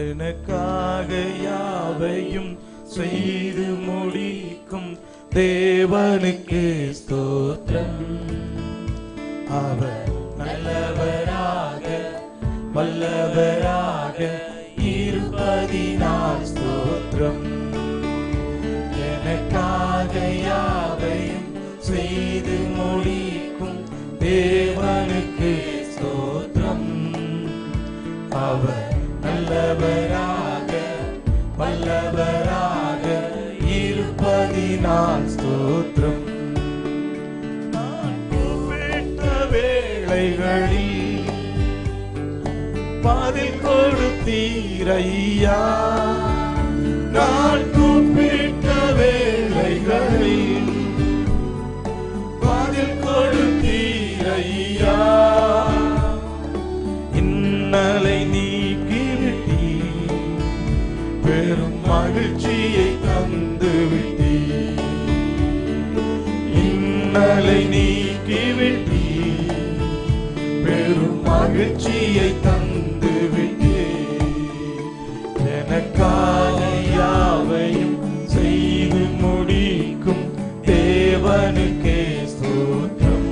எனக்காக யாவையும் செய்து முடிக்கும் தேவனுக்கு ஸ்தோத்திரம். அவர் நல்லவராக வல்லவராக இருப்பதினால் ஸ்தோத்திரம். எனக்காக யாவையும் செய்து முடிக்கும் தேவனுக்கு ஸ்தோத்திரம். அவர் நல்லவராக வல்லவராக இருப்பதினால் ஸ்தோத்திரம். நான் கூப்பிட்ட வேளைகளில் பதில் கொடுத்தீரையா. நான் கூப்பிட்ட வேளைகளில் பதில் கொடுத்தீரையா. இன்னலை நீக்கிவிட்டீர், பெரும் மகிழ்ச்சியை தந்து விட்டீர். இன்னலை நீக்கிவிட்டீர், பெரும் மகிழ்ச்சியை தந்து விட்டீர். எனக்காக யாவையும் செய்து முடிக்கும் தேவனுக்கே ஸ்தோத்திரம்.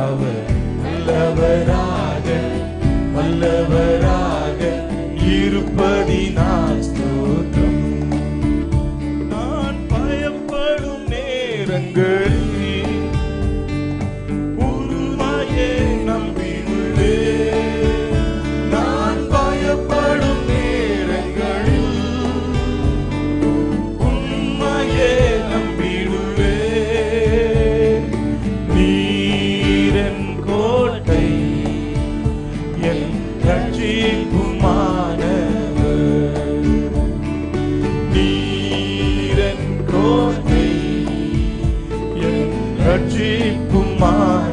அவர் நல்லவராக வல்லவராக இருப்பதினால் ஸ்தோத்திரம். நான் பயப்படும் நேரங்களில் உம்மையே நம்பியுள்ளேன். நான் பயப்படும் நேரங்களில் உம்மையே நம்பியுள்ளேன். நீரன் கோட்டை என் ரட்சிப்புமானவர். நீரன் கோட்டை என் ரட்சிப்புமானவர்.